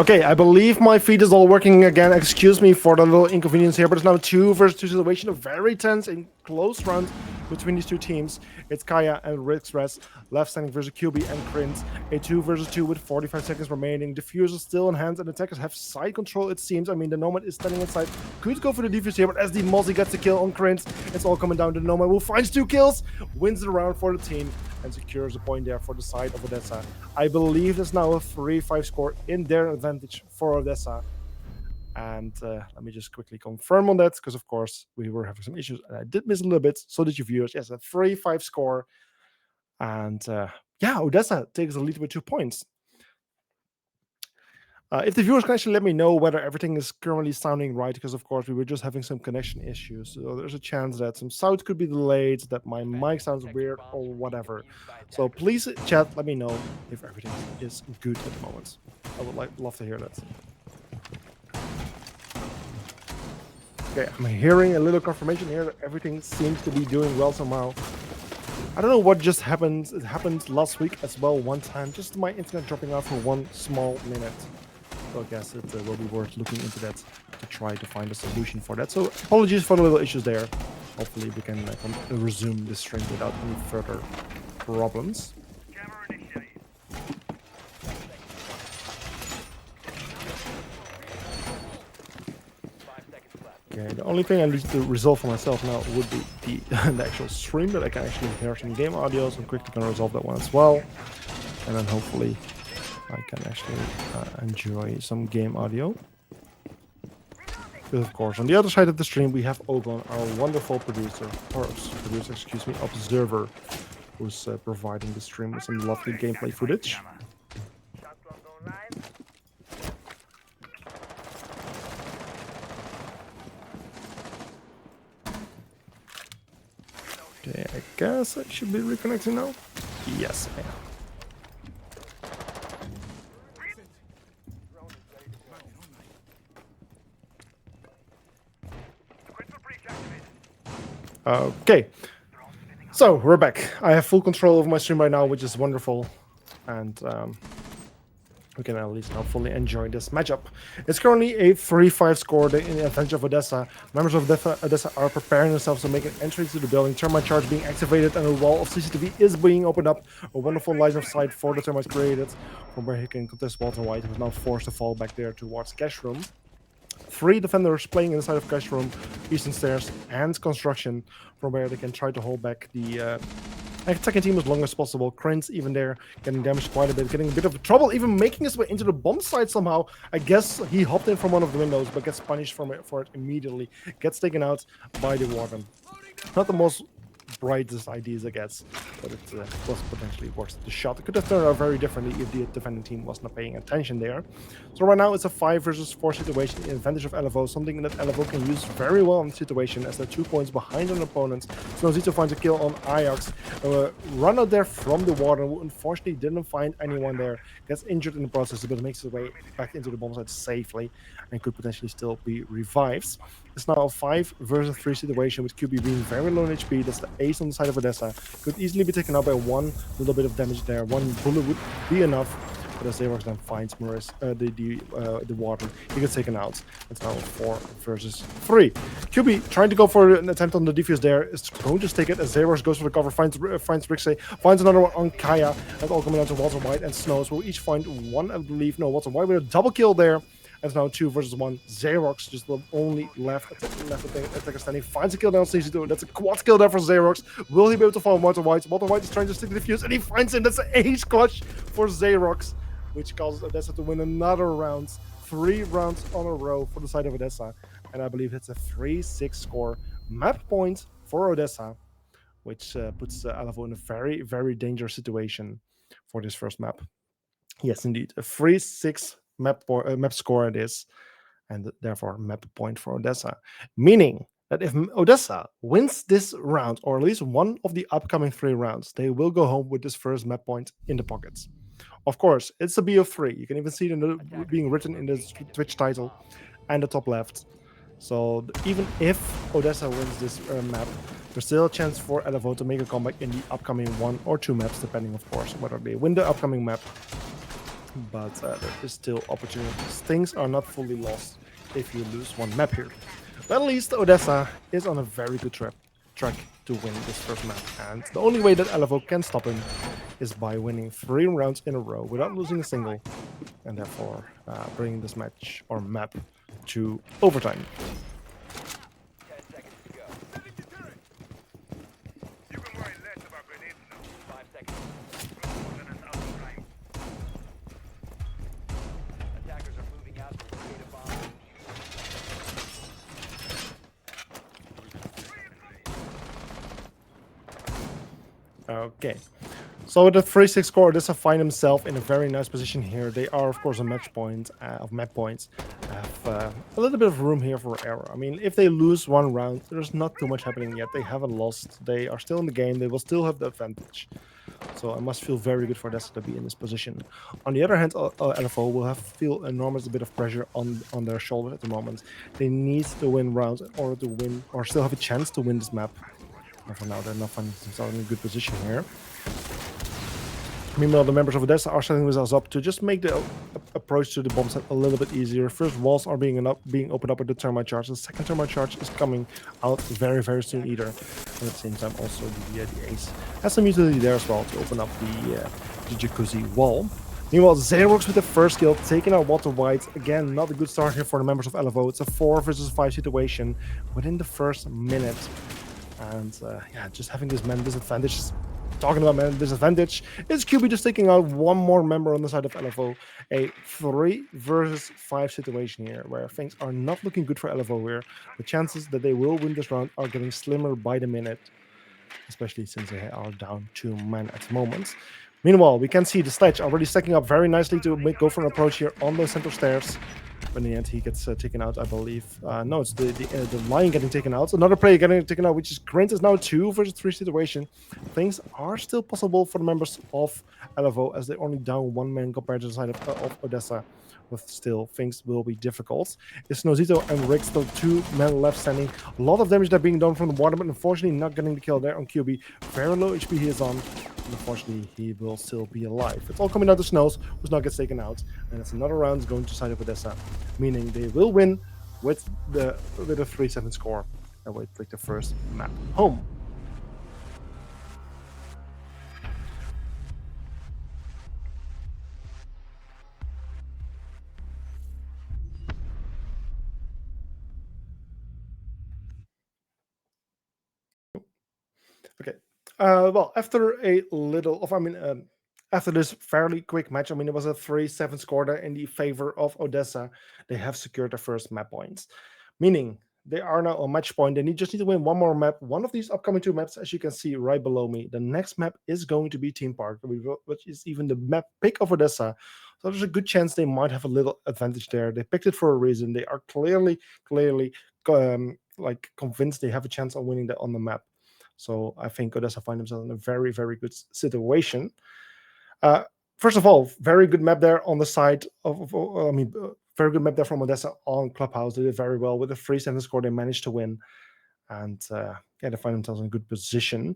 Okay, I believe my feed is all working again. Excuse me for the little inconvenience here, but it's now 2 versus 2 situation, a very tense and close round between these two teams. It's Kaya and Rixrest, left standing versus QB and Krint. A 2 versus 2 with 45 seconds remaining. Diffuser still in hand, and attackers have side control, it seems. I mean, the Nomad is standing inside. Could go for the defuse here, but as the Mozzie gets the kill on Krint, it's all coming down to the Nomad, who finds 2 kills, wins the round for the team, and secures a point there for the side of Odessa. I believe there's now a 3-5 score in their advantage for Odessa. And let me just quickly confirm on that, because of course we were having some issues and I did miss a little bit. So did you viewers. Yes, a 3-5 score. And yeah, Odessa takes the lead with 2 points. If the viewers can actually let me know whether everything is currently sounding right, because of course we were just having some connection issues. So there's a chance that some sound could be delayed, that my mic sounds weird or whatever. So please chat, let me know if everything is good at the moment. I would love to hear that. Okay, I'm hearing a little confirmation here that everything seems to be doing well somehow. I don't know what just happened. It happened last week as well one time. Just my internet dropping out for 1 small minute. So I guess it will be worth looking into that to try to find a solution for that. So apologies for the little issues there. Hopefully we can resume the stream without any further problems. Okay, the only thing I need to resolve for myself now would be the actual stream, that I can actually hear some game audio, so I'm quickly going to resolve that one as well. And then hopefully I can actually enjoy some game audio. But of course, on the other side of the stream, we have Ogon, our wonderful producer, observer, who's providing the stream with some lovely gameplay footage. Okay, I guess I should be reconnecting now. Yes, I am. Okay, so we're back. I have full control over my stream right now, which is wonderful, and we can at least now fully enjoy this matchup. It's currently a 3-5 score in the advantage of Odessa. Members of Odessa are preparing themselves to make an entry to the building. Termite charge being activated and a wall of CCTV is being opened up. A wonderful line of sight for the Termite created, from where he can contest Walter White, who is now forced to fall back there towards Cash Room. 3 defenders playing inside of Cash Room, Eastern Stairs, and Construction, from where they can try to hold back the attacking team as long as possible. Krantz even there, getting damaged quite a bit, getting a bit of trouble, even making his way into the bomb site somehow. I guess he hopped in from one of the windows, but gets punished for it immediately. Gets taken out by the Warden. Not the most brightest ideas, I guess, but it was potentially worth the shot. It could have turned out very differently if the defending team was not paying attention there. So right now it's a 5 versus 4 situation, the advantage of LFO, something that LFO can use very well in the situation, as they're 2 points behind an opponent. So Zito finds a kill on Ajax. Run out there from the Warden, who unfortunately didn't find anyone there. Gets injured in the process, but makes his way back into the bomb site safely and could potentially still be revived. It's now a 5 versus 3 situation, with QB being very low in HP. That's the ace on the side of Odessa. Could easily be taken out by 1 little bit of damage there. 1 bullet would be enough. But as Xerox then finds the Warden, he gets taken out. It's now a 4 versus 3. QB trying to go for an attempt on the defuse there. Is going to take it as Xerox goes for the cover, finds Rixey, finds another one on Kaya. That's all coming down to Walter White and Snows. We'll each find 1, I believe. No, Walter White with a double kill there. It's now 2 versus 1. Xerox just the only left attacker standing. Finds a kill down CC2. That's a quad kill there for Xerox. Will he be able to find Walter White? Walter White is trying to stick the defuse, and he finds him. That's an ace clutch for Xerox, which causes Odessa to win another round. 3 rounds on a row for the side of Odessa. And I believe it's a 3-6 score. Map point for Odessa, which puts LFO in a very, very dangerous situation for this first map. Yes, indeed. A 3-6 map score it is, and therefore map point for Odessa. Meaning that if Odessa wins this round, or at least one of the upcoming 3 rounds, they will go home with this first map point in the pockets. Of course, it's a BO3. You can even see it being written in the Twitch title and the top left. So even if Odessa wins this map, there's still a chance for LFO to make a comeback in the upcoming 1 or 2 maps, depending, of course, whether they win the upcoming map but there is still opportunities. Things are not fully lost if you lose one map here. But at least Odessa is on a very good track to win this first map, and the only way that LFO can stop him is by winning 3 rounds in a row without losing a single, and therefore bringing this match or map to overtime. Okay. So with the 3-6 score, Odessa find himself in a very nice position here. They are, of course, a match point of map points. Have a little bit of room here for error. I mean, if they lose one round, there's not too much happening yet. They haven't lost. They are still in the game. They will still have the advantage. So I must feel very good for Odessa to be in this position. On the other hand, LFO will have feel enormous bit of pressure on their shoulders at the moment. They need to win rounds in order to win, or still have a chance to win this map. And for now, they're not finding themselves in a good position here. Meanwhile, the members of Odessa are setting themselves up to just make the approach to the bomb set a little bit easier. First walls are being opened up with the thermite charge. The second thermite charge is coming out very, very soon either. And at the same time, also the ace has some utility there as well to open up the jacuzzi wall. Meanwhile, Xerox with the first kill, taking out Walter White. Again, not a good start here for the members of LFO. It's a 4 versus 5 situation within the first minute. And yeah, just having this man disadvantage. Talking about man disadvantage, is QB just taking out one more member on the side of LFO. A 3 versus 5 situation here, where things are not looking good for LFO here. The chances that they will win this round are getting slimmer by the minute, especially since they are down 2 men at the moment. Meanwhile, we can see the Sledge already stacking up very nicely to go for an approach here on the center stairs. But in the end, he gets taken out, I believe. No, it's the Lion getting taken out. Another player getting taken out, which is Grant is now 2 versus 3 situation. Things are still possible for the members of LFO as they're only down 1 man compared to the side of Odessa. But still, things will be difficult. It's Nozito and Rick still 2 men left standing. A lot of damage that being done from the water, but unfortunately not getting the kill there on QB. Very low HP he is on. Unfortunately, he will still be alive. It's all coming down to Snows, who now gets taken out. And it's another round going to side of Odessa, meaning they will win with a 3-7 score and will take the first map home. Okay. Well, after a little of, after this fairly quick match, it was a 3-7 score there in the favor of Odessa. They have secured their first map points, meaning they are now on match point. They just need to win one more map. One of these upcoming 2 maps, as you can see right below me, the next map is going to be Team Park, which is even the map pick of Odessa. So there's a good chance they might have a little advantage there. They picked it for a reason. They are clearly, like convinced they have a chance on winning on the map. So I think Odessa find themselves in a very, very good situation. First of all, very good map there on the side very good map there from Odessa on Clubhouse. They did very well with a 3-7 score. They managed to win, and yeah, they find themselves in a good position.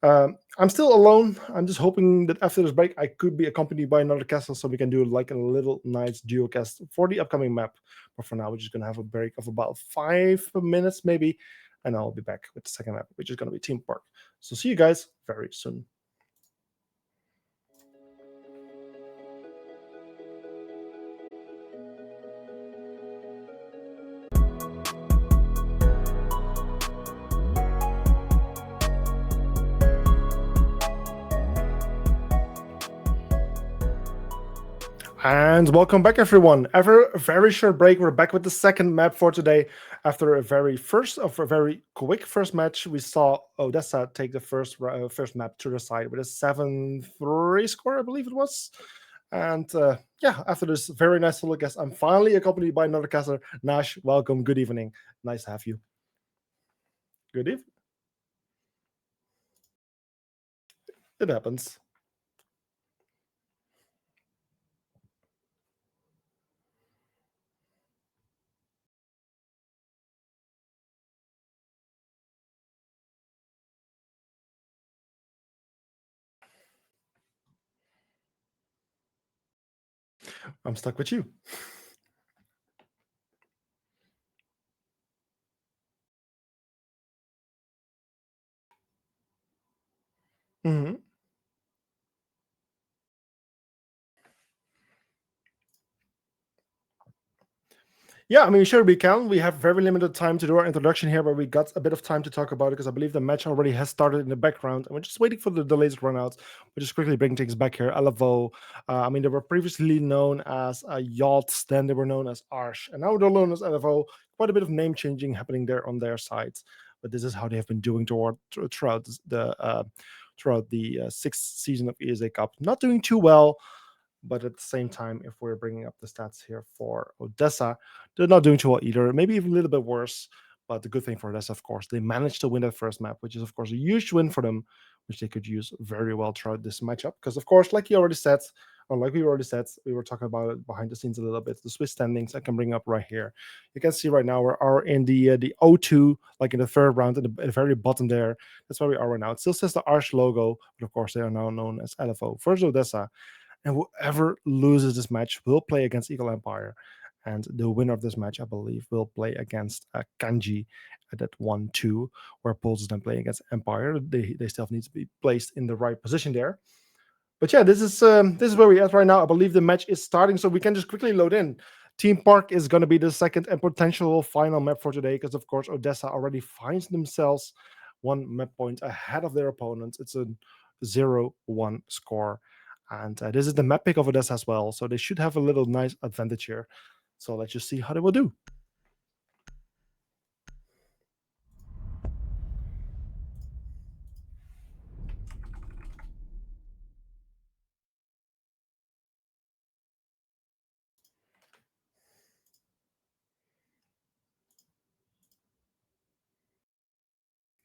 I'm still alone. I'm just hoping that after this break, I could be accompanied by another caster so we can do like a little nice duo cast for the upcoming map. But for now, we're just going to have a break of about 5 minutes, maybe, and I'll be back with the second map, which is going to be Team Park. So see you guys very soon. And welcome back, everyone. After a very short break, we're back with the second map for today. After a very quick first match, we saw Odessa take the first map to the side with a 7-3 score, I believe it was. And yeah, after this very nice solo guest, I'm finally accompanied by another caster. Nash, welcome. Good evening. Nice to have you. Good evening. It happens. I'm stuck with you. Mm-hmm. Yeah, I mean, sure we can. We have very limited time to do our introduction here, but we got a bit of time to talk about it because I believe the match already has started in the background, and we're just waiting for the delays to run out. We're just quickly bring things back here. LFO, I mean, they were previously known as Yachts, then they were known as Arsh, and now they're known as LFO. Quite a bit of name changing happening there on their sides, but this is how they have been doing throughout the sixth season of ESA Cup. Not doing too well. But at the same time, if we're bringing up the stats here for Odessa, they're not doing too well either. Maybe even a little bit worse. But the good thing for Odessa, of course, they managed to win that first map, which is, of course, a huge win for them, which they could use very well throughout this matchup. Because, of course, like we already said, we were talking about it behind the scenes a little bit. The Swiss standings I can bring up right here. You can see right now we are in the O2, like in the third round, at the very bottom there. That's where we are right now. It still says the Arch logo, but of course they are now known as LFO. First Odessa. And whoever loses this match will play against Eagle Empire. And the winner of this match, I believe, will play against Kanji at that 1-2, where Pulse is then playing against Empire. They still need to be placed in the right position there. But yeah, this is where we're at right now. I believe the match is starting, so we can just quickly load in. Team Park is going to be the second and potential final map for today, because of course Odessa already finds themselves one map point ahead of their opponents. It's a 0-1 score. And this is the map pick of Odessa as well, so they should have a little nice advantage here. So let's just see how they will do.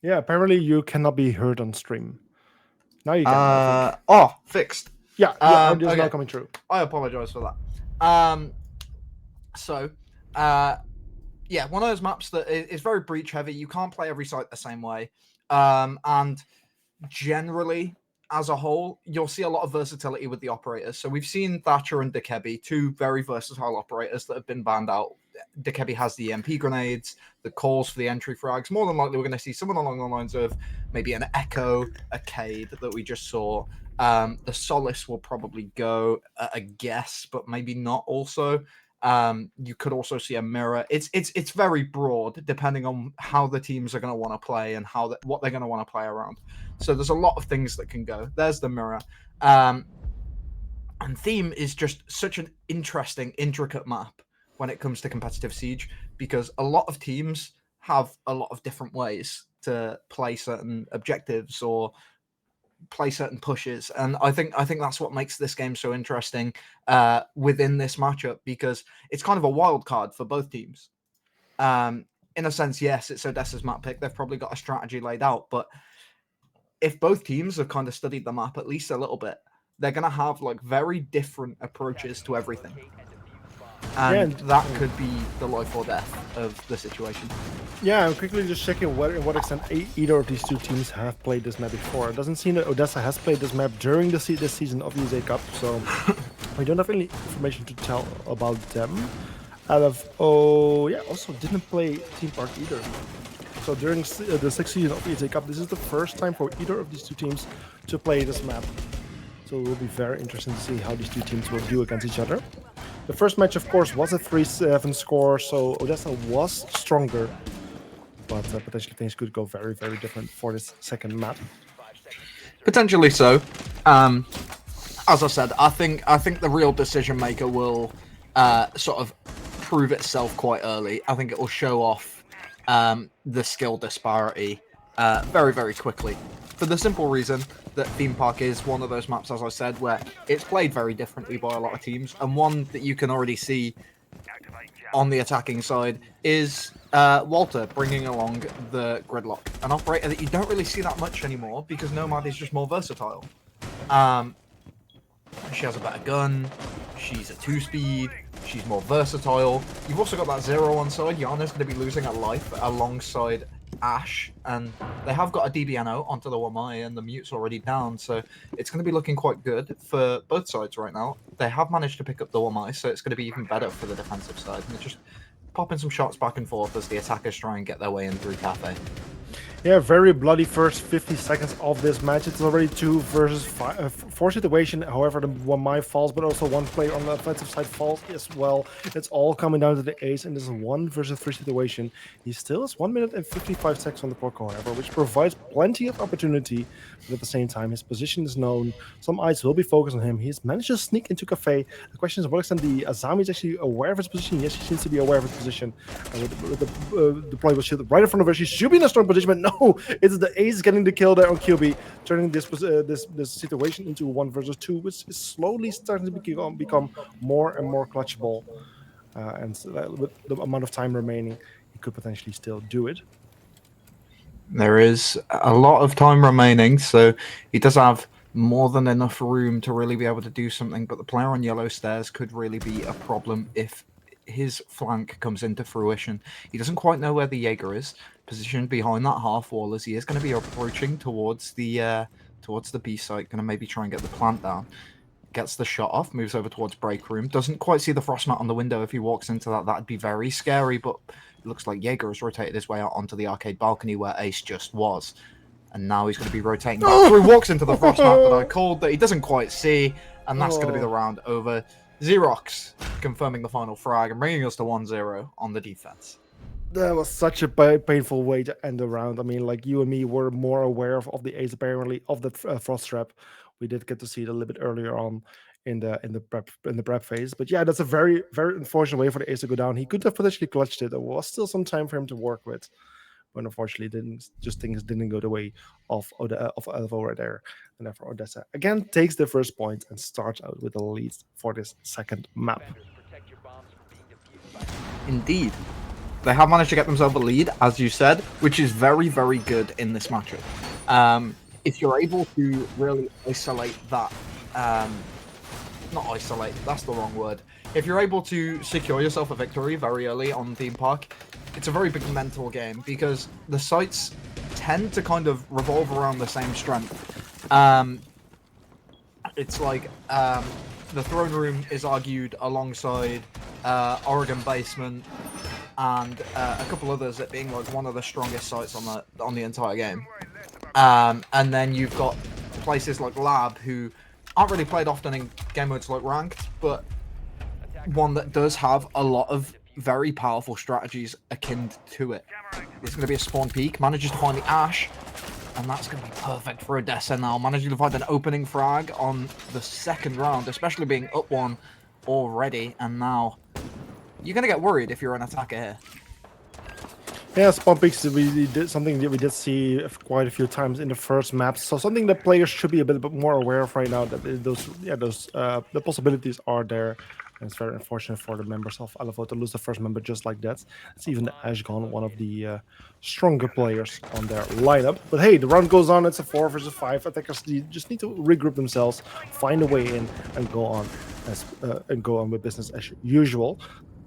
Yeah, apparently you cannot be heard on stream. Now you can, I think. Oh, fixed. Yeah, audio is now coming through. I apologize for that. Yeah, one of those maps that is very breach heavy. You can't play every site the same way. And generally, as a whole, you'll see a lot of versatility with the operators. So we've seen Thatcher and Dekebi, two very versatile operators that have been banned out. Dekebi has the EMP grenades, the calls for the entry frags. More than likely, we're going to see someone along the lines of maybe an Echo, a Cade that we just saw. The Solace will probably go, I guess, but maybe not also. You could also see a mirror. It's very broad, depending on how the teams are going to want to play and what they're going to want to play around. So there's a lot of things that can go. There's the mirror. And Theme is just such an interesting, intricate map when it comes to competitive Siege, because a lot of teams have a lot of different ways to play certain objectives or play certain pushes, and I think that's what makes this game so interesting within this matchup, because it's kind of a wild card for both teams. In a sense, yes, it's Odessa's map pick. They've probably got a strategy laid out, but if both teams have kind of studied the map at least a little bit, they're going to have like very different approaches to everything. And that could be the life or death of the situation. Yeah, I'm quickly just checking in what extent either of these two teams have played this map before. It doesn't seem that Odessa has played this map during this season of the ESA Cup, so we don't have any information to tell about them. LFO, yeah, also didn't play Team Park either. So during the sixth season of ESA Cup, this is the first time for either of these two teams to play this map. So it will be very interesting to see how these two teams will do against each other. The first match, of course, was a 3-7 score, so Odessa was stronger. But potentially things could go very, very different for this second map. Potentially so. As I said, I think the real decision maker will sort of prove itself quite early. I think it will show off the skill disparity very, very quickly. For the simple reason that Theme Park is one of those maps, as I said, where it's played very differently by a lot of teams, and one that you can already see on the attacking side is Walter bringing along the Gridlock, an operator that you don't really see that much anymore because Nomad is just more versatile. She has a better gun, she's a 2-speed, she's more versatile. You've also got that 0 on side. Yana's going to be losing a life alongside Ash, and they have got a DBNO onto the 1i, and the mute's already down, so it's going to be looking quite good for both sides right now. They have managed to pick up the 1i, so it's going to be even better for the defensive side, and they're just popping some shots back and forth as the attackers try and get their way in through Cafe. Yeah, very bloody first 50 seconds of this match. It's already 2 versus 4 situation. However, the 1i falls, but also one player on the offensive side falls as well. It's all coming down to the ace, and this is a 1 versus 3 situation. He still has 1 minute and 55 seconds on the clock, however, which provides plenty of opportunity. But at the same time, his position is known. Some eyes will be focused on him. He's managed to sneak into Cafe. The question is, what extent the Azami is actually aware of his position? Yes, he seems to be aware of his position. And with the deployable shield right in front of her, she should be in a strong position, but no, it's the ace getting the kill there on QB, turning this situation into 1 versus 2, which is slowly starting to become more and more clutchable. And so with the amount of time remaining, he could potentially still do it. There is a lot of time remaining, so he does have more than enough room to really be able to do something, but the player on yellow stairs could really be a problem if his flank comes into fruition. He doesn't quite know where the Jaeger is, positioned behind that half wall, as he is going to be approaching towards the B site, going to maybe try and get the plant down. Gets the shot off, moves over towards break room, doesn't quite see the frost mat on the window. If he walks into that, that'd be very scary, but it looks like Jaeger has rotated his way out onto the arcade balcony where Ace just was. And now he's going to be rotating back through, walks into the frost mat that I called that he doesn't quite see, and that's going to be the round over. Xerox confirming the final frag and bringing us to 1-0 on the defense. That was such a painful way to end the round. I mean, like, you and me were more aware of the ace, apparently, of the frost trap. We did get to see it a little bit earlier on in the prep phase, but yeah, that's a very, very unfortunate way for the ace to go down. He could have potentially clutched it. There was still some time for him to work with, but unfortunately, things didn't go the way of LFO right there, and therefore Odessa again takes the first point and starts out with the lead for this second map. Indeed. They have managed to get themselves a lead, as you said, which is very, very good in this matchup. If you're able to really isolate that, not isolate, that's the wrong word. If you're able to secure yourself a victory very early on Theme Park, it's a very big mental game because the sites tend to kind of revolve around the same strength. It's like the throne room is argued alongside Oregon Basement and a couple others, it being like one of the strongest sites on the entire game. And then you've got places like Lab, who aren't really played often in game modes like Ranked, but one that does have a lot of very powerful strategies akin to it. It's going to be a spawn peak, manages to find the Ash, and that's going to be perfect for Odessa now. Managing to find an opening frag on the second round, especially being up 1 already, and now you're going to get worried if you're an attacker here. Yeah, spawn peaks, we did something that we did see quite a few times in the first maps. So something that players should be a bit more aware of right now, that the possibilities are there. And it's very unfortunate for the members of LFO to lose the first member just like that. It's even the Ash gone, one of the stronger players on their lineup. But hey, the round goes on. It's a 4 versus 5. Attackers just need to regroup themselves, find a way in, and go on with business as usual.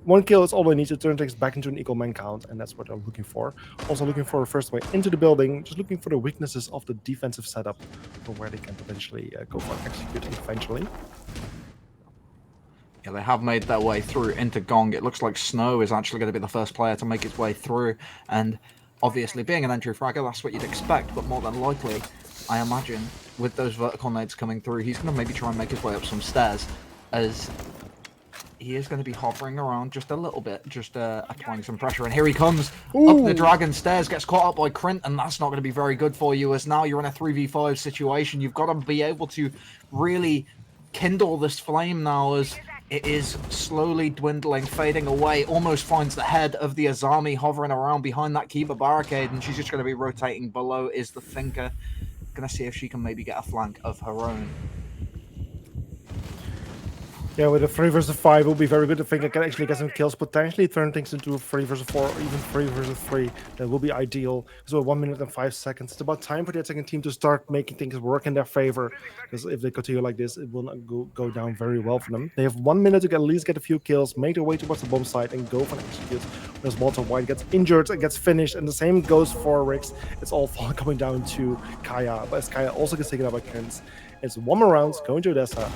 1 kill is all they need to turn things back into an equal man count, and that's what I'm looking for. Also looking for a first way into the building, just looking for the weaknesses of the defensive setup for where they can potentially go for executing eventually. Yeah, they have made their way through into Gong. It looks like Snow is actually going to be the first player to make his way through, and obviously being an entry fragger, that's what you'd expect, but more than likely, I imagine, with those vertical nades coming through, he's going to maybe try and make his way up some stairs, as he is going to be hovering around just a little bit, just applying some pressure. And here he comes up the dragon stairs, gets caught up by Krint, and that's not going to be very good for you, as now you're in a 3v5 situation. You've got to be able to really kindle this flame now, as it is slowly dwindling, fading away, almost finds the head of the Azami hovering around behind that Kiba barricade, and she's just going to be rotating. Below is the Thinker. Going to see if she can maybe get a flank of her own. Yeah, with a 3 versus 5 will be very good. I think I can actually get some kills, potentially turn things into a 3 versus 4 or even 3 versus 3. That will be ideal. So 1 minute and 5 seconds. It's about time for the attacking team to start making things work in their favor. Because if they continue like this, it will not go down very well for them. They have 1 minute to at least get a few kills, make their way towards the bomb site, and go for an execute. Whereas Walter White gets injured and gets finished, and the same goes for Rix. It's all coming down to Kaya, but as Kaya also gets taken out by Kens. It's 1 more round, going to Odessa.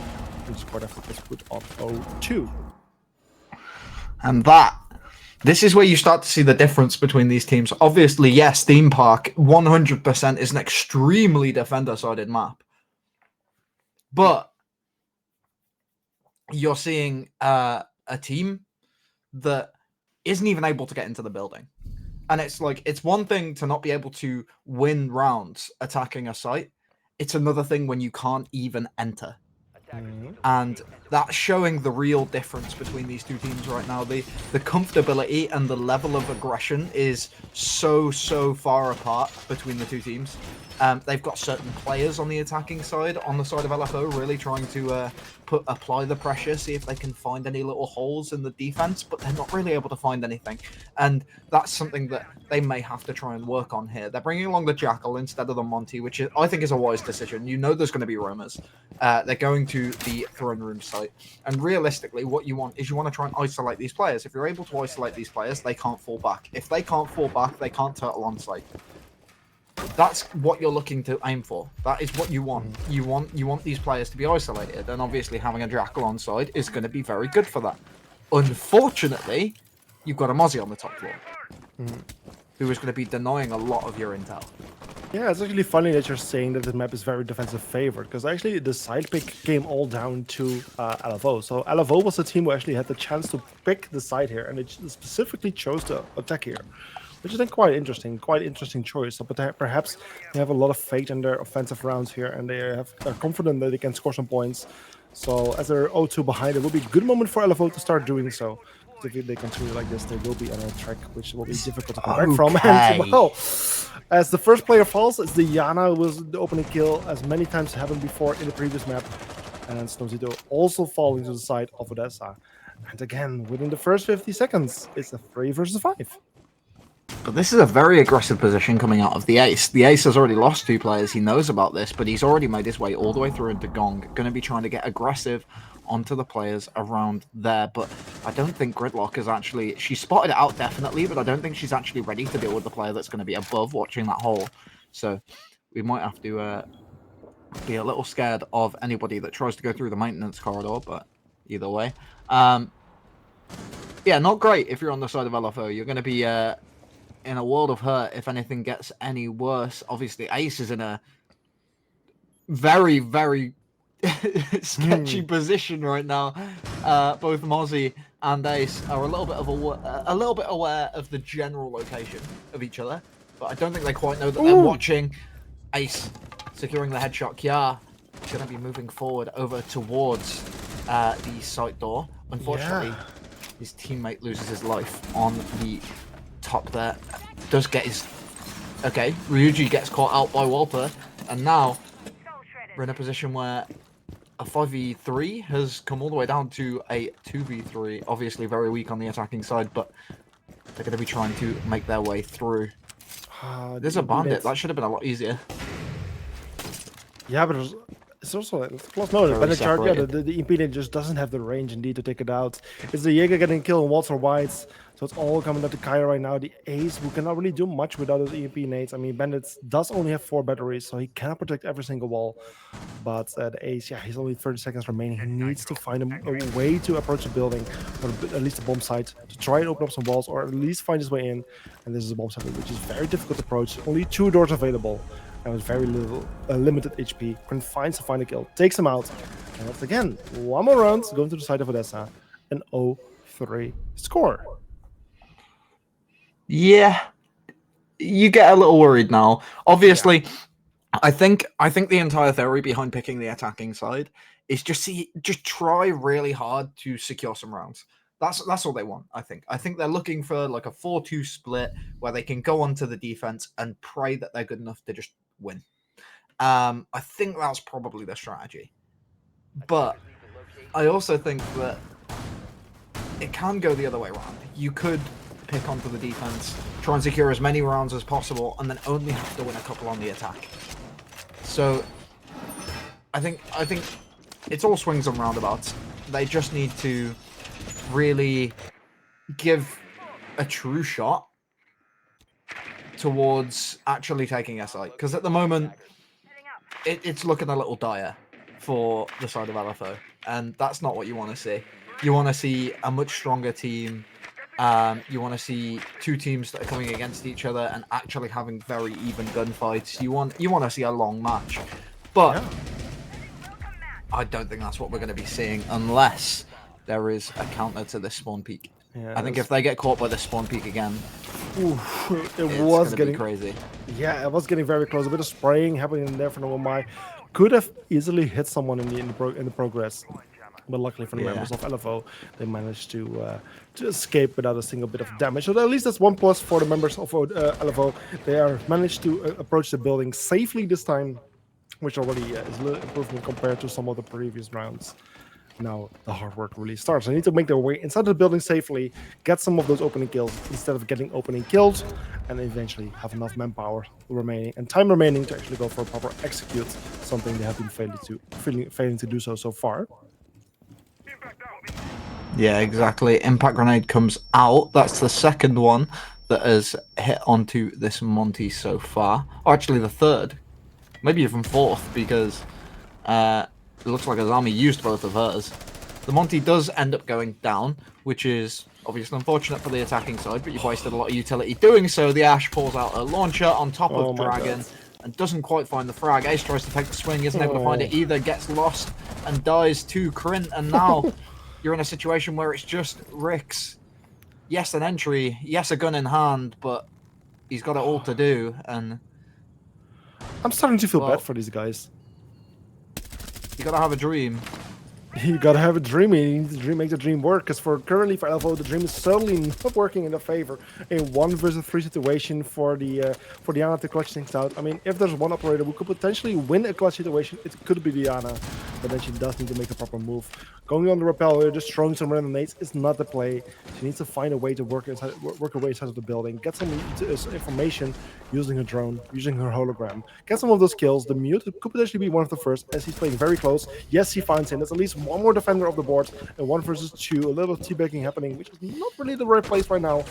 Squad effort gets put on 0-2. And this is where you start to see the difference between these teams. Obviously, yes, Theme Park 100% is an extremely defender-sided map. But you're seeing a team that isn't even able to get into the building. And it's like, it's one thing to not be able to win rounds attacking a site. It's another thing when you can't even enter. And that's showing the real difference between these two teams right now. The comfortability and the level of aggression is so far apart between the two teams. They've got certain players on the attacking side, on the side of LFO, really trying to apply the pressure, see if they can find any little holes in the defense, but they're not really able to find anything. And that's something that they may have to try and work on here. They're bringing along the Jackal instead of the Monty, which I think is a wise decision. You know there's going to be roamers. They're going to the throne room site. And realistically, what you want is you want to try and isolate these players. If you're able to isolate these players, they can't fall back. If they can't fall back, they can't turtle on site. That's what you're looking to aim for. That is what you want. You want these players to be isolated, and obviously having a Jackal on side is going to be very good for that. Unfortunately, you've got a Mozzie on the top floor, who is going to be denying a lot of your intel. Yeah, it's actually funny that you're saying that the map is very defensive favored, because actually the side pick came all down to LFO. So LFO was the team who actually had the chance to pick the side here, and it specifically chose to attack here, which I think quite interesting choice. So perhaps they have a lot of faith in their offensive rounds here, and they are confident that they can score some points. So as they're 0-2 behind, it will be a good moment for LFO to start doing so. If they continue like this, they will be on a track which will be difficult to come back from. And well, as the first player falls, it's the Yana who was the opening kill, as many times happened before in the previous map. And Snowzito also falling to the side of Odessa. And again, within the first 50 seconds, it's a 3 versus 5. But this is a very aggressive position coming out of the Ace. The Ace has already lost 2 players. He knows about this, but he's already made his way all the way through into Gong. Going to be trying to get aggressive onto the players around there. But I don't think Gridlock is actually... She spotted it out definitely, but I don't think she's actually ready to deal with the player that's going to be above watching that hole. So we might have to be a little scared of anybody that tries to go through the maintenance corridor, but either way. Yeah, not great if you're on the side of LFO. You're going to be... in a world of hurt if anything gets any worse. Obviously, Ace is in a very sketchy position right now. Both Mozzie and Ace are a little bit aware of the general location of each other, but I don't think they quite know that they're watching. Ace securing the headshot. Kya going to be moving forward over towards the site door. Unfortunately, his teammate loses his life on the top there. Does get his... Okay, Ryuji gets caught out by Walter, and now we're in a position where a 5v3 has come all the way down to a 2v3. Obviously very weak on the attacking side, but they're going to be trying to make their way through. There's a bandit. That should have been a lot easier. Yeah, but it's also close. No, the charge. Yeah, the EMP just doesn't have the range indeed to take it out. It's the Jaeger getting killed on Walter Whites, so it's all coming up to Kaya right now. The Ace, who cannot really do much without those EMP nades. I mean, Bandits does only have 4 batteries, so he cannot protect every single wall. But the Ace, yeah, he's only 30 seconds remaining. He needs to find a way to approach the building, or at least the bomb site, to try and open up some walls, or at least find his way in. And this is a bomb site, which is very difficult to approach. Only 2 doors available. And with very little limited HP, can find a kill, takes him out, and that's again 1 more round going to the side of Odessa, an 0-3 score. Yeah, you get a little worried now. Obviously, I think the entire theory behind picking the attacking side is just try really hard to secure some rounds. That's all they want, I think. I think they're looking for like a 4-2 split where they can go onto the defense and pray that they're good enough to just win. I think that's probably the strategy. But I also think that it can go the other way around. You could pick onto the defense, try and secure as many rounds as possible, and then only have to win a couple on the attack. So I think it's all swings and roundabouts. They just need to really give a true shot towards actually taking SI, because at the moment it's looking a little dire for the side of LFO, and that's not what you want to see. You want to see a much stronger team. You want to see two teams that are coming against each other and actually having very even gunfights. You want to see a long match, but Yeah. I don't think that's what we're going to be seeing unless there is a counter to this spawn peak. Yeah, I think if they get caught by the spawn peak again, it it's was going to getting be crazy. Yeah, it was getting very close. A bit of spraying happening in there for Nomai. Could have easily hit someone in the progress, but luckily for the members of LFO, they managed to escape without a single bit of damage. So at least that's 1 plus for the members of LFO. They are managed to approach the building safely this time, which already is a little improvement compared to some of the previous rounds. Now the hard work really starts. They need to make their way inside the building safely, get some of those opening kills instead of getting opening killed, and eventually have enough manpower remaining and time remaining to actually go for a proper execute, something they have been failing to do so far. Yeah, exactly. Impact grenade comes out. That's the second one that has hit onto this Monty so far. Or actually the third. Maybe even fourth, because it looks like Azami used both of hers. The Monty does end up going down, which is obviously unfortunate for the attacking side, but you've wasted a lot of utility doing so. The Ash pulls out a launcher on top of Dragon and doesn't quite find the frag. Ace tries to take the swing, isn't able to find it either, gets lost and dies to Krint, and now you're in a situation where it's just Rix. Yes, an entry, yes, a gun in hand, but he's got it all to do, and I'm starting to feel bad for these guys. You gotta have a dream. You gotta have a dream. You need to make the dream work. Because currently for LFO, the dream is certainly not working in their favor. A 1 versus 3 situation for the Diana to clutch things out. I mean, if there's one operator who could potentially win a clutch situation, it could be Diana. But then she does need to make a proper move. Going on the repeller, just throwing some random nades is not the play. She needs to find a way to work her way inside of the building, get some information using her drone, using her hologram, get some of those kills. The mute could potentially be one of the first, as he's playing very close. Yes, he finds him. There's at least one more defender of the board, and 1 versus 2. A little teabagging happening, which is not really the right place right now.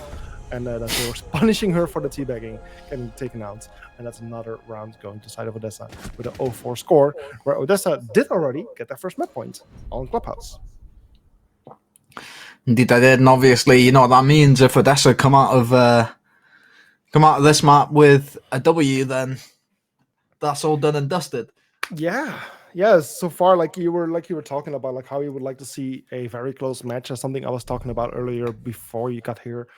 And that's they were punishing her for the teabagging, getting taken out. And that's another round going to side of Odessa with an 0-4 score, where Odessa did already get their first map point on Clubhouse. Indeed, I did, and obviously, you know what that means. If Odessa come out of this map with a W, then that's all done and dusted. Yeah, so far, like you were talking about, like how you would like to see a very close match, or something I was talking about earlier before you got here.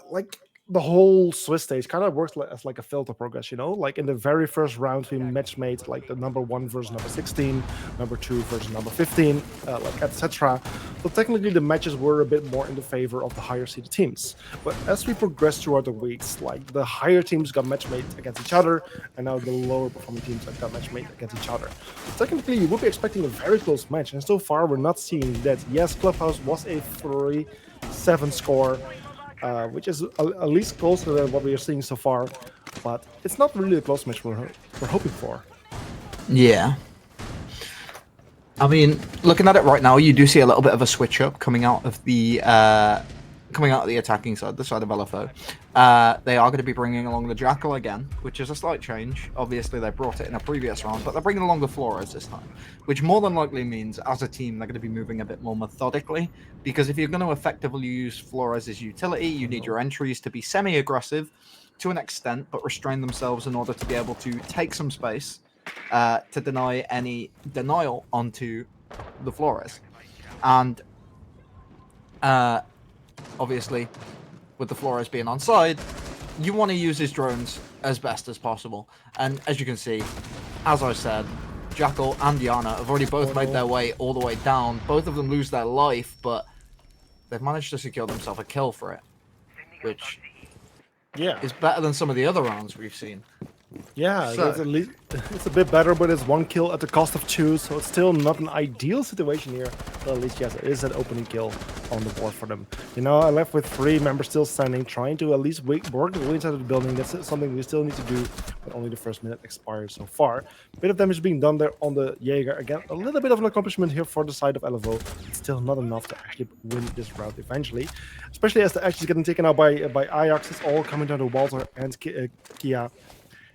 Like the whole Swiss stage kind of works as like a filter progress, you know? Like in the very first round, we match made like the number 1 versus number 16, number 2 versus number 15, like etc. So technically the matches were a bit more in the favor of the higher seeded teams. But as we progressed throughout the weeks, like the higher teams got match made against each other, and now the lower performing teams got match made against each other. So technically, you would be expecting a very close match, and so far we're not seeing that. Yes, Clubhouse was a 3-7 score, which is at least closer than what we are seeing so far, but it's not really the close match we're hoping for. Yeah. I mean, looking at it right now, you do see a little bit of a switch up coming out of the attacking side, the side of LFO. They are going to be bringing along the Jackal again, which is a slight change. Obviously, they brought it in a previous round, but they're bringing along the Flores this time, which more than likely means, as a team, they're going to be moving a bit more methodically, because if you're going to effectively use Flores' utility, you need your entries to be semi-aggressive to an extent, but restrain themselves in order to be able to take some space to deny any denial onto the Flores. And obviously, with the Flores being on side, you want to use his drones as best as possible. And as you can see, as I said, Jackal and Diana have already both made their way all the way down. Both of them lose their life, but they've managed to secure themselves a kill for it, which is better than some of the other rounds we've seen. Yeah, So, it's at least it's a bit better, but it's 1 kill at the cost of 2, so it's still not an ideal situation here. But at least yes, it is an opening kill on the board for them. You know, I left with 3 members still standing, trying to at least work the way inside of the building. That's something we still need to do, but only the first minute expired so far. Bit of damage being done there on the Jaeger. Again, a little bit of an accomplishment here for the side of LFO. It's still not enough to actually win this round eventually, especially as the Ash is getting taken out by Ajax. It's all coming down to Walter and Kia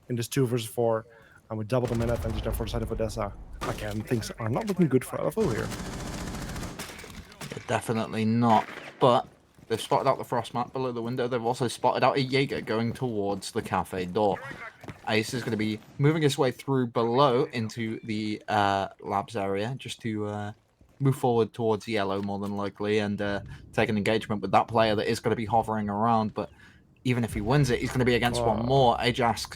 in this 2 versus 4, and with double the mana advantage there for the side of Odessa. Again, things are not looking good for LFO here. definitely not. But they've spotted out the frost map below the window. They've also spotted out a Jaeger going towards the cafe door. Ace is going to be moving his way through below into the labs area just to move forward towards yellow more than likely and take an engagement with that player that is going to be hovering around. But even if he wins it, he's going to be against one more. Ajax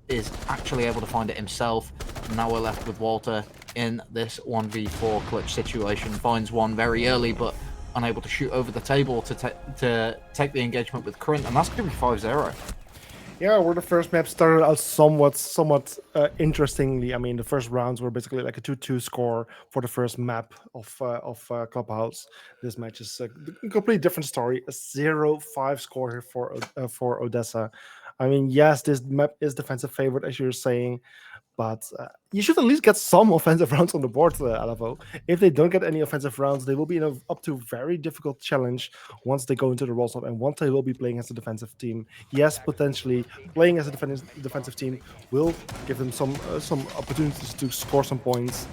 is actually able to find it himself. Now we're left with Walter in this 1v4 clutch situation. Finds one very early, but unable to shoot over the table to take the engagement with Krint, and that's going to be 5-0. Yeah, where the first map started out somewhat interestingly. I mean, the first rounds were basically like a 2-2 score for the first map of Clubhouse. This match is a completely different story. A 0-5 score here for Odessa. I mean, yes, this map is defensive favorite, as you're saying, but you should at least get some offensive rounds on the board, LFO. If they don't get any offensive rounds, they will be in a up to very difficult challenge once they go into the roll stop and once they will be playing as a defensive team. Yes, potentially playing as a defensive team will give them some opportunities to score some points,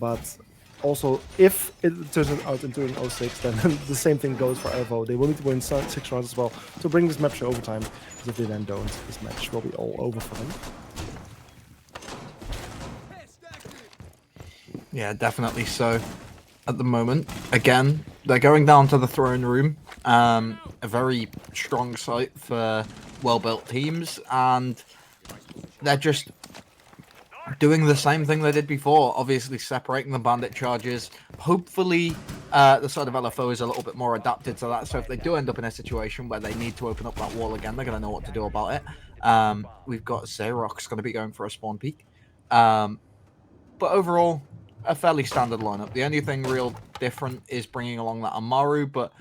but also, if it turns out into an 0-6, then the same thing goes for LFO. They will need to win 6 rounds as well to bring this match to overtime, because if they then don't, this match will be all over for them. Yeah, definitely so. At the moment, again, they're going down to the throne room. A very strong site for well-built teams, and they're just doing the same thing they did before. Obviously, separating the bandit charges. Hopefully, the side of LFO is a little bit more adapted to that. So if they do end up in a situation where they need to open up that wall again, they're going to know what to do about it. We've got Xerox going to be going for a spawn peak. But overall, a fairly standard lineup. The only thing real different is bringing along that Amaru, but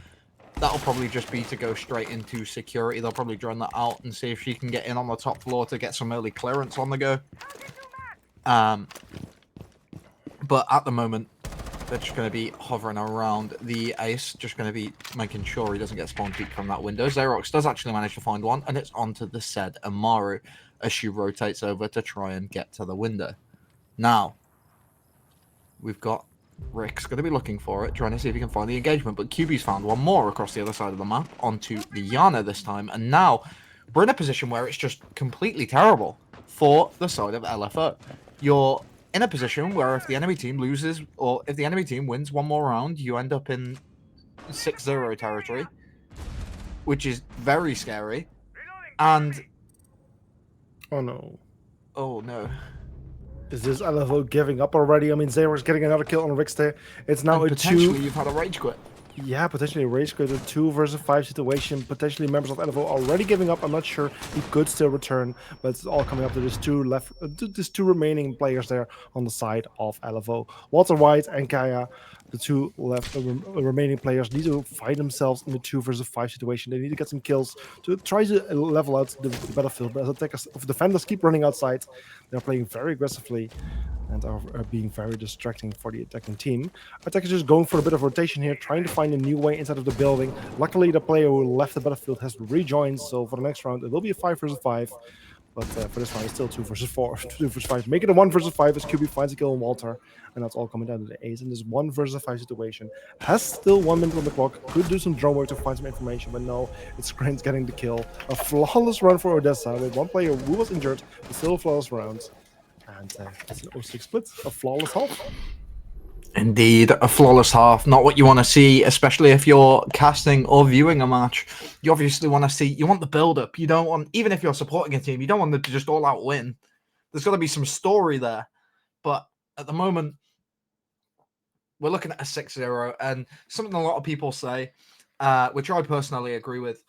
that'll probably just be to go straight into security. They'll probably drone that out and see if she can get in on the top floor to get some early clearance on the go. But at the moment, they're just going to be hovering around the Ace, just going to be making sure he doesn't get spawn peek from that window. Xerox does actually manage to find one, and it's onto the said Amaru as she rotates over to try and get to the window. Now, we've got Rick's going to be looking for it, trying to see if he can find the engagement, but QB's found one more across the other side of the map onto the Yana this time, and now we're in a position where it's just completely terrible for the side of LFO. You're in a position where if the enemy team loses, or if the enemy team wins one more round, you end up in 6-0 territory, which is very scary. And oh no. Is this LFO giving up already? I mean, Xerox getting another kill on Rickster. It's now and a potentially 2. you've had a rage quit. Yeah, potentially a rage quit, a 2 versus 5 situation. Potentially members of LFO already giving up. I'm not sure he could still return, but it's all coming up to this 2 remaining players there on the side of LFO. Walter White and Kaya, the 2 remaining players, need to find themselves in the 2 versus 5 situation. They need to get some kills to try to level out the battlefield. But as attackers, if defenders keep running outside, they're playing very aggressively and are being very distracting for the attacking team. Attackers just going for a bit of rotation here, trying to find a new way inside of the building. Luckily, the player who left the battlefield has rejoined, so for the next round, it will be a 5 versus 5. But for this round, it's still 2 versus 4, 2 versus 5. Make it a 1 versus 5 as QB finds a kill on Walter, and that's all coming down to the Ace in this 1 versus 5 situation. Has still 1 minute on the clock, could do some drone work to find some information, but no, it's Grant getting the kill. A flawless run for Odessa with 1 player who was injured, but still a flawless round. And it's an 0-6 split, a flawless half. Indeed, a flawless half. Not what you want to see, especially if you're casting or viewing a match. You obviously want to see, you want the build-up. You don't want, even if you're supporting a team, you don't want them to just all-out win. There's got to be some story there. But at the moment, we're looking at a 6-0, and something a lot of people say, which I personally agree with,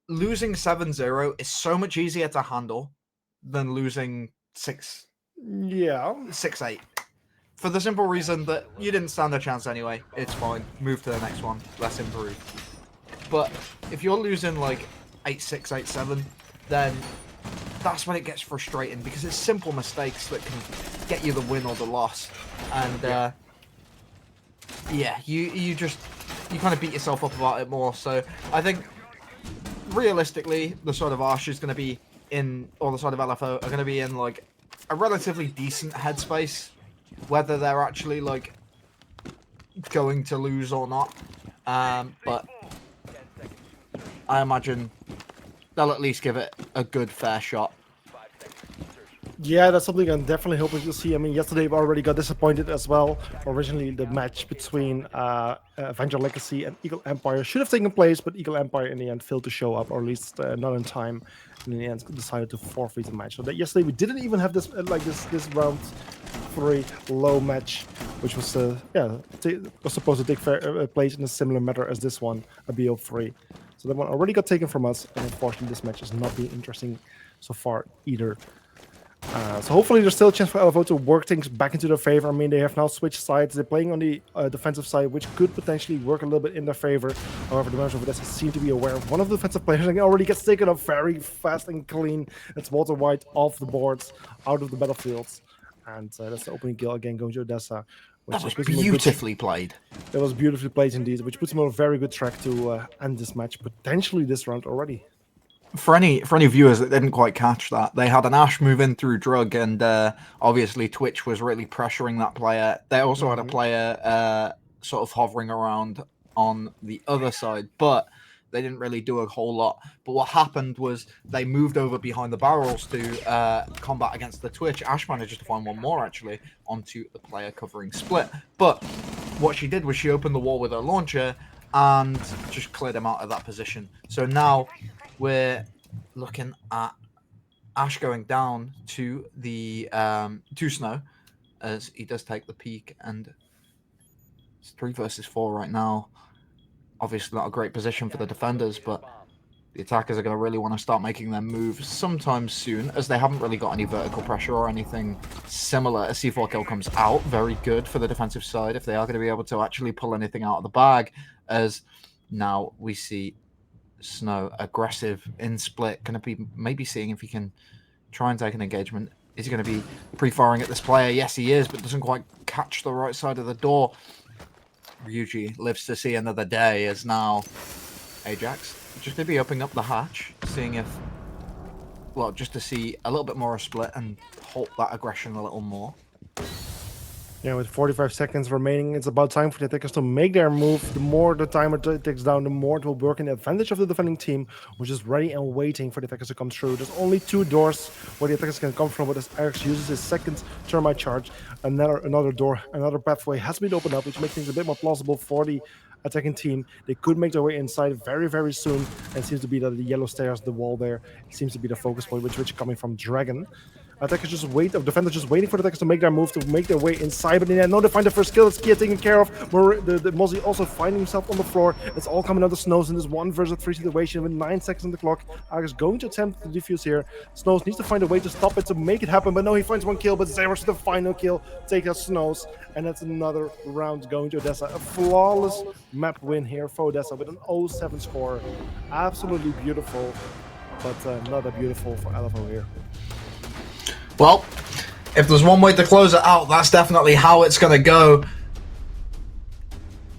losing 7-0 is so much easier to handle than losing 6-8. Yeah. For the simple reason that you didn't stand a chance anyway. It's fine. Move to the next one. Let's improve. But if you're losing like 8-6, 8-7, then that's when it gets frustrating because it's simple mistakes that can get you the win or the loss. And you kind of beat yourself up about it more. So I think realistically, the side of Ash is going to be in, or the side of LFO are going to be in like a relatively decent headspace, whether they're actually like going to lose or not. But I imagine they'll at least give it a good, fair shot. Yeah, that's something I'm definitely hoping to see. I mean, yesterday we already got disappointed as well. Originally, the match between Avenger Legacy and Eagle Empire should have taken place, but Eagle Empire in the end failed to show up, or at least not in time. And in the end, decided to forfeit the match. So that yesterday we didn't even have this this round 3 low match, which was was supposed to take place in a similar manner as this one, a BO3. So that one already got taken from us, and unfortunately, this match has not been interesting so far either. So hopefully there's still a chance for LFO to work things back into their favor. I mean, they have now switched sides. They're playing on the defensive side, which could potentially work a little bit in their favor. However, the members of Odessa seem to be aware of one of the defensive players and already gets taken up very fast and clean. It's Walter White off the boards, out of the battlefields. And that's the opening kill again going to Odessa. That was beautifully played. That was beautifully played indeed, which puts him on a very good track to end this match, potentially this round already. For any viewers that didn't quite catch that, they had an Ash move in through Drug, and obviously Twitch was really pressuring that player. They also had a player sort of hovering around on the other side, but they didn't really do a whole lot. But what happened was they moved over behind the barrels to combat against the Twitch. Ash managed to find one more, actually, onto the player covering Split. But what she did was she opened the wall with her launcher and just cleared him out of that position. So now we're looking at Ash going down to the to Snow as he does take the peak, and it's 3 versus 4 right now. Obviously not a great position for the defenders, but the attackers are going to really want to start making their moves sometime soon, as they haven't really got any vertical pressure or anything similar. A C4 kill comes out, very good for the defensive side if they are going to be able to actually pull anything out of the bag, as now we see Snow aggressive in Split, going to be maybe seeing if he can try and take an engagement. Is he going to be pre-firing at this player? Yes, he is, but doesn't quite catch the right side of the door. Ryuji lives to see another day, as now Ajax just going to be opening up the hatch, seeing if, well, just to see a little bit more of Split and halt that aggression a little more. Yeah, with 45 seconds remaining, it's about time for the attackers to make their move. The more the timer ticks down, the more it will work in the advantage of the defending team, which is ready and waiting for the attackers to come through. There's only 2 doors where the attackers can come from, but as Ajax uses his second thermite charge, another door, another pathway has been opened up, which makes things a bit more plausible for the attacking team. They could make their way inside very, very soon, and it seems to be that the yellow stairs, the wall there, seems to be the focus point, which is coming from Dragon. Attackers just defenders just waiting for the attackers to make their move, to make their way inside. But in the end, no, they find the first kill. It's Kia taken care of. The Mozzie also finding himself on the floor. It's all coming out of Snows in this 1 versus 3 situation with 9 seconds on the clock. Ajax going to attempt to defuse here. Snows needs to find a way to stop it, to make it happen. But no, he finds 1 kill, but Zeros to the final kill. Take out Snows. And that's another round going to Odessa. A flawless map win here for Odessa with an 0-7 score. Absolutely beautiful, but not that beautiful for LFO here. Well, if there's one way to close it out, that's definitely how it's going to go.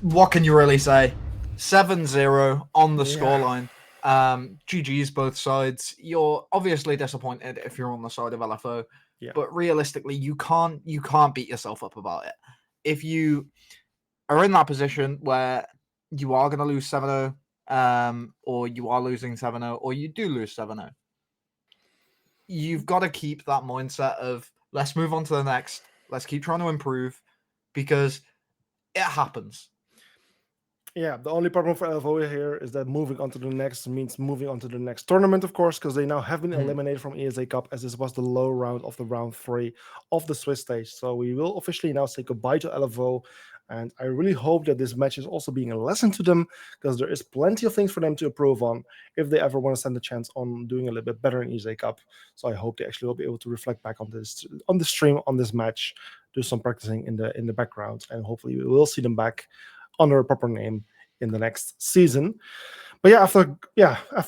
What can you really say? 7-0 on the scoreline. GG's both sides. You're obviously disappointed if you're on the side of LFO, but realistically, you can't beat yourself up about it. If you are in that position where you are going to lose 7-0, or you are losing 7-0, or you do lose 7-0, you've got to keep that mindset of let's move on to the next. Let's keep trying to improve, because it happens. Yeah, the only problem for LFO here is that moving on to the next means moving on to the next tournament, of course, because they now have been eliminated from ESA Cup, as this was the low round of the round 3 of the Swiss stage. So we will officially now say goodbye to LFO. And I really hope that this match is also being a lesson to them, because there is plenty of things for them to improve on if they ever want to stand a chance on doing a little bit better in ESA Cup. So I hope they actually will be able to reflect back on this, on the stream, on this match, do some practicing in the background, and hopefully we will see them back under a proper name in the next season. But after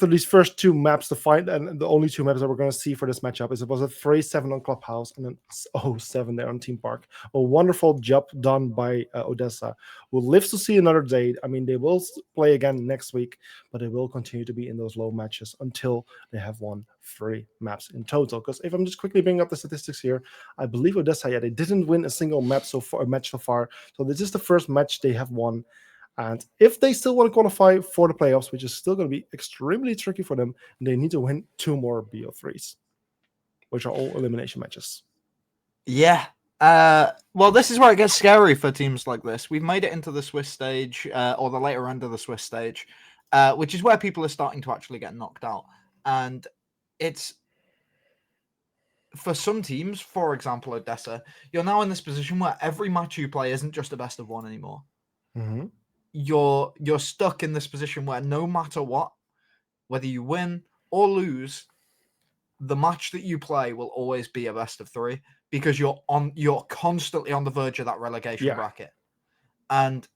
these first two maps to find, and the only two maps that we're going to see for this matchup is it was a 3-7 on Clubhouse and an 0-7 there on Team Park. A wonderful job done by Odessa, who lives to see another day. I mean, they will play again next week, but they will continue to be in those low matches until they have won 3 maps in total. Because if I'm just quickly bringing up the statistics here, I believe Odessa, they didn't win a single match so far. So this is the first match they have won. And if they still want to qualify for the playoffs, which is still going to be extremely tricky for them, they need to win 2 more BO3s, which are all elimination matches. Yeah. Well, this is where it gets scary for teams like this. We've made it into the Swiss stage, or the later end of the Swiss stage, which is where people are starting to actually get knocked out. And it's, for some teams, for example, Odessa, you're now in this position where every match you play isn't just a best of 1 anymore. Mm-hmm. You're stuck in this position where no matter what, whether you win or lose, the match that you play will always be a best of 3, because you're constantly on the verge of that relegation bracket. And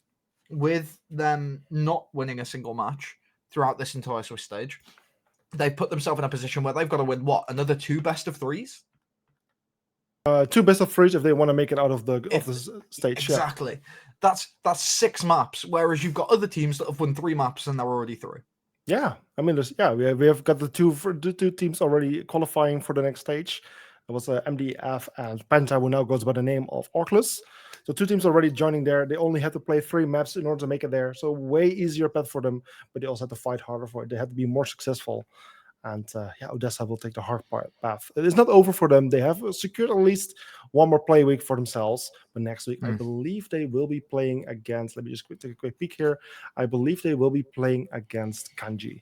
with them not winning a single match throughout this entire Swiss stage, they've put themselves in a position where they've got to win another 2 best of 3s? 2 best of 3s if they want to make it out of the stage. Exactly. Yeah. That's 6 maps, whereas you've got other teams that have won 3 maps and they're already through. Yeah, I mean, we have got the two teams already qualifying for the next stage. It was MDF and Penta, who now goes by the name of Orclus. So 2 teams already joining there. They only had to play 3 maps in order to make it there. So way easier path for them, but they also had to fight harder for it. They had to be more successful. And Odessa will take the hard path. It is not over for them. They have secured at least 1 more play week for themselves. But next week, I believe they will be playing against, let me just take a quick peek here. I believe they will be playing against Kanji.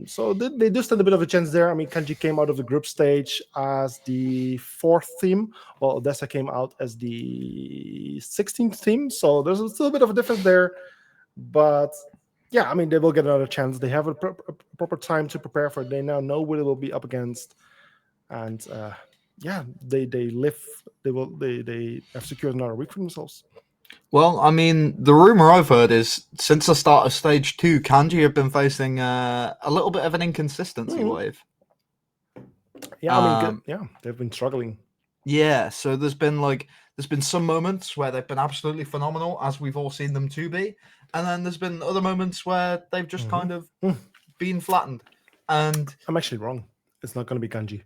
So they do stand a bit of a chance there. I mean, Kanji came out of the group stage as the 4th team, while Odessa came out as the 16th team. So there's still a bit of a difference there. But yeah, I mean, they will get another chance. They have a proper time to prepare for it. They now know what it will be up against, and they have secured another week for themselves. Well, I mean, the rumor I've heard is since the start of stage 2, Kanji have been facing a little bit of an inconsistency wave. Yeah, I mean, they've been struggling. Yeah, so there's been some moments where they've been absolutely phenomenal, as we've all seen them to be, and then there's been other moments where they've just kind of been flattened. And I'm actually wrong. It's not going to be Kanji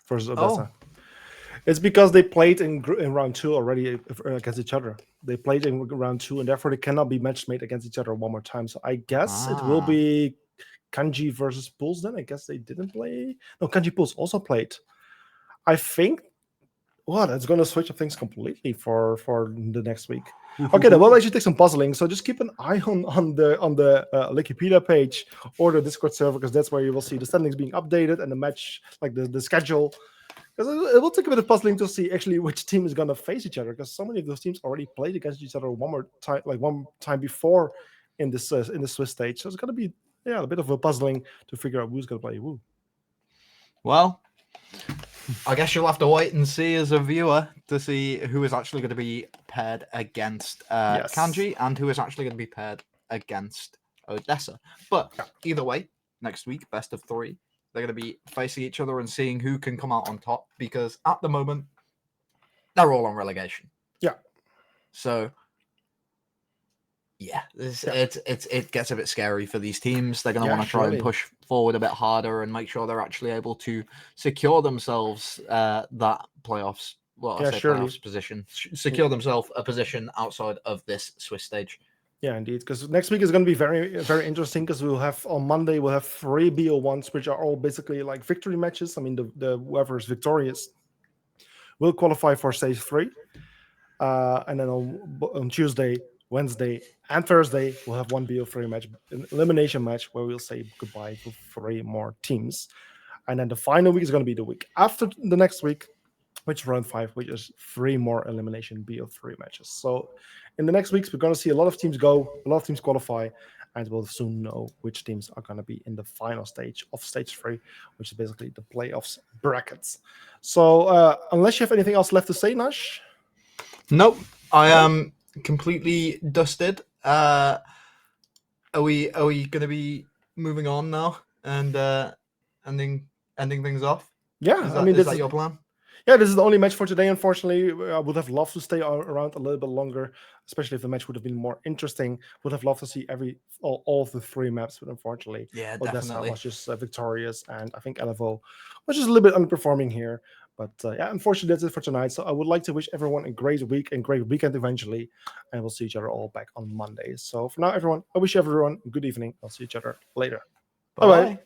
versus Odessa. It's because they played in round 2 already against each other. They played in round 2, and therefore they cannot be match made against each other 1 more time. So I guess it will be Kanji versus Pools then. I guess they didn't play. No, Kanji Pools also played. I think that's going to switch up things completely for the next week. Okay, that will actually take some puzzling. So just keep an eye on the Wikipedia page or the Discord server, because that's where you will see the standings being updated and the match, like the schedule. Because it will take a bit of puzzling to see actually which team is going to face each other, because so many of those teams already played against each other one time before in the Swiss stage. So it's going to be a bit of a puzzling to figure out who's going to play who. Well, I guess you'll have to wait and see as a viewer to see who is actually going to be paired against Kanji and who is actually going to be paired against Odessa. But either way, next week, best of 3. They're going to be facing each other and seeing who can come out on top, because at the moment, they're all on relegation. Yeah. So, it gets a bit scary for these teams. They're going to want to try and push forward a bit harder and make sure they're actually able to secure themselves that playoffs. Playoffs position. Secure themselves a position outside of this Swiss stage. Yeah, indeed. Because next week is going to be very, very interesting, because on Monday, we'll have 3 BO1s, which are all basically like victory matches. I mean, the whoever is victorious will qualify for stage 3. And then on Tuesday, Wednesday, and Thursday, we'll have 1 BO3 match, an elimination match, where we'll say goodbye to 3 more teams. And then the final week is going to be the week after the next week, which is round 5, which is 3 more elimination BO3 matches. So in the next weeks, we're going to see a lot of teams go, a lot of teams qualify, and we'll soon know which teams are going to be in the final stage of stage 3, which is basically the playoffs brackets. So unless you have anything else left to say, Nash? Nope, I am completely dusted. Are we going to be moving on now and ending things off? Yeah, Is that your plan? Yeah, this is the only match for today. Unfortunately, I would have loved to stay around a little bit longer, especially if the match would have been more interesting. Would have loved to see all of the 3 maps, but unfortunately, Yeah, Odessa definitely. was just victorious, and I think LFO was just a little bit underperforming here. But yeah, unfortunately, that's it for tonight. So I would like to wish everyone a great week and great weekend eventually, and we'll see each other all back on Monday. So for now, everyone, I wish everyone a good evening. I'll see each other later. Bye-bye.